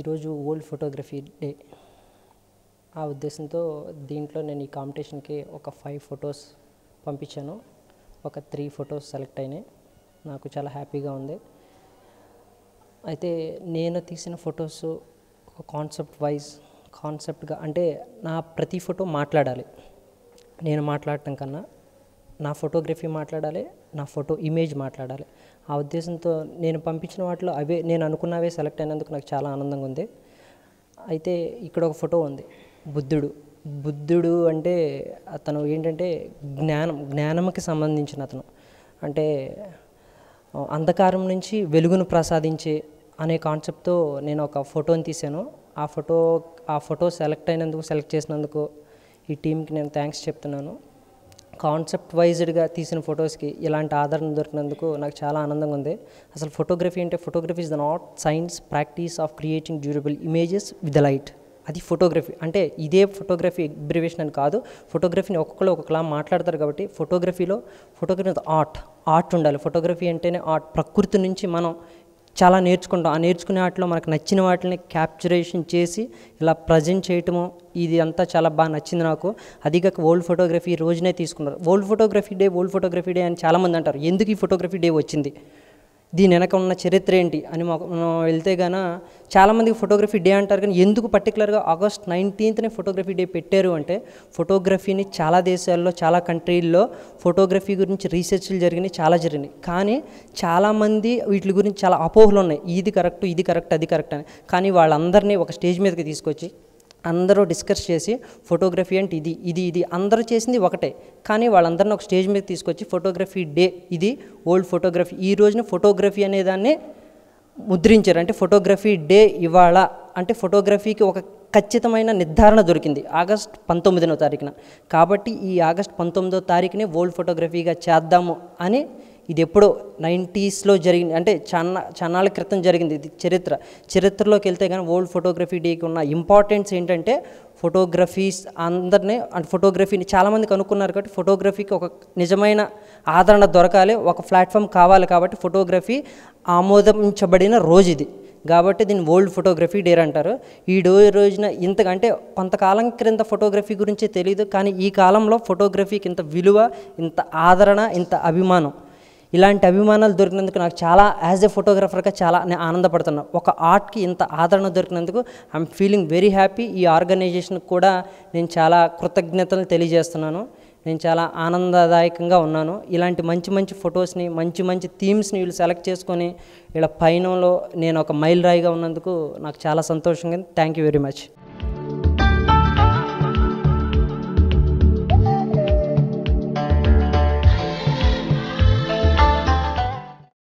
ఈరోజు world photography day. ఆ ఉద్దేశంతో దీంట్లో నేను ఈ కాంపిటీషన్కి ఒక 5 ఫొటోస్ పంపించాను. ఒక 3 ఫొటోస్ సెలెక్ట్ అయినాయి. నాకు చాలా హ్యాపీగా ఉంది. అయితే నేను తీసిన ఫొటోస్ ఒక కాన్సెప్ట్గా అంటే నా ప్రతి ఫోటో మాట్లాడాలి. నేను మాట్లాడటం కన్నా నా ఫోటోగ్రఫీ మాట్లాడాలి, నా ఫోటో ఇమేజ్ మాట్లాడాలి. ఆ ఉద్దేశంతో నేను పంపించిన వాటిలో అవే నేను అనుకున్నవే సెలెక్ట్ అయినందుకు నాకు చాలా ఆనందంగా ఉంది. అయితే ఇక్కడ ఒక ఫోటో ఉంది. బుద్ధుడు అంటే అతను ఏంటంటే జ్ఞానంకి సంబంధించిన అతను. అంటే అంధకారం నుంచి వెలుగును ప్రసాదించే అనే కాన్సెప్ట్తో నేను ఒక ఫోటోని తీశాను. ఆ ఫోటో సెలెక్ట్ చేసినందుకు ఈ టీంకి నేను థ్యాంక్స్ చెప్తున్నాను. కాన్సెప్ట్ వైజ్డ్గా తీసిన ఫొటోస్కి ఇలాంటి ఆదరణ దొరికినందుకు నాకు చాలా ఆనందంగా ఉంది. అసలు photography is the not science practice of creating durable images with the light. అది ఫోటోగ్రఫీ అంటే ఇదే ఫోటోగ్రఫీ అబ్రివేషన్ అని కాదు. ఫోటోగ్రఫీని ఒక్కొక్కలా మాట్లాడతారు కాబట్టి ఫోటోగ్రఫీ ఆర్ట్ ఉండాలి. ఫోటోగ్రఫీ అంటేనే ఆర్ట్. ప్రకృతి నుంచి మనం చాలా నేర్చుకుంటాం. ఆ నేర్చుకునే వాటిలో మనకు నచ్చిన వాటిని క్యాప్చరేషన్ చేసి ఇలా ప్రజెంట్ చేయటము ఇది అంతా చాలా బాగా నచ్చింది నాకు. అదిగాక వరల్డ్ ఫోటోగ్రఫీ రోజునే తీసుకున్నారు. వరల్డ్ ఫోటోగ్రఫీ డే అని చాలామంది అంటారు. ఎందుకు ఈ ఫోటోగ్రఫీ డే వచ్చింది, దీని వెనక ఉన్న చరిత్ర ఏంటి అని మనం వెళ్తే గాన చాలామందికి ఫోటోగ్రఫీ డే అంటారు. కానీ ఎందుకు పర్టికులర్గా ఆగస్ట్ 19నే ఫోటోగ్రఫీ డే పెట్టారు అంటే ఫోటోగ్రఫీని చాలా దేశాల్లో చాలా కంట్రీల్లో ఫోటోగ్రఫీ గురించి రీసెర్చ్లు జరిగినాయి. కానీ చాలామంది వీటి గురించి చాలా అపోహలు ఉన్నాయి. ఇది కరెక్ట్ అది కరెక్ట్ అని. కానీ వాళ్ళందరినీ ఒక స్టేజ్ మీదకి తీసుకొచ్చి అందరూ డిస్కస్ చేసి ఫోటోగ్రఫీ అంటే ఇది అందరూ చేసింది ఒకటే. కానీ వాళ్ళందరినీ ఒక స్టేజ్ మీద తీసుకొచ్చి ఫోటోగ్రఫీ డే, ఇది వరల్డ్ ఫోటోగ్రఫీ, ఈ రోజున ఫోటోగ్రఫీ అనేదాన్ని ముద్రించారు. అంటే ఫోటోగ్రఫీ డే ఇవాళ అంటే ఫోటోగ్రఫీకి ఒక ఖచ్చితమైన నిర్ధారణ దొరికింది ఆగస్ట్ 19వ తారీఖున. కాబట్టి ఈ ఆగస్ట్ 19వ తారీఖునే వరల్డ్ ఫోటోగ్రఫీగా చేద్దాము అని, ఇది ఎప్పుడో 90sలో జరిగింది. అంటే చాన్నాళ్ళ క్రితం జరిగింది. ఇది చరిత్రలోకి వెళ్తే కానీ వరల్డ్ ఫోటోగ్రఫీ డేకి ఉన్న ఇంపార్టెన్స్ ఏంటంటే ఫోటోగ్రఫీని చాలామంది కనుక్కున్నారు. కాబట్టి ఫోటోగ్రఫీకి ఒక నిజమైన ఆదరణ దొరకాలి, ఒక ప్లాట్ఫామ్ కావాలి. కాబట్టి ఫోటోగ్రఫీ ఆమోదించబడిన రోజు ఇది. కాబట్టి దీన్ని వరల్డ్ ఫోటోగ్రఫీ డే అంటారు. ఈ రోజున ఇంతకంటే కొంతకాలం క్రింద ఫోటోగ్రఫీ గురించే తెలియదు. కానీ ఈ కాలంలో ఫోటోగ్రఫీకి ఇంత విలువ, ఇంత ఆదరణ, ఇంత అభిమానం, ఇలాంటి అభిమానాలు దొరికినందుకు నాకు చాలా యాజ్ ఎ ఫోటోగ్రఫర్గా చాలా నేను ఆనందపడుతున్నాను. ఒక ఆర్ట్కి ఇంత ఆదరణ దొరికినందుకు ఐఎమ్ ఫీలింగ్ వెరీ హ్యాపీ. ఈ ఆర్గనైజేషన్కి కూడా నేను చాలా కృతజ్ఞతలు తెలియజేస్తున్నాను. నేను చాలా ఆనందదాయకంగా ఉన్నాను. ఇలాంటి మంచి ఫొటోస్ని, మంచి థీమ్స్ని వీళ్ళు సెలెక్ట్ చేసుకొని ఇలా పయనంలో నేను ఒక మైలురాయిగా ఉన్నందుకు నాకు చాలా సంతోషంగా. Thank you very much.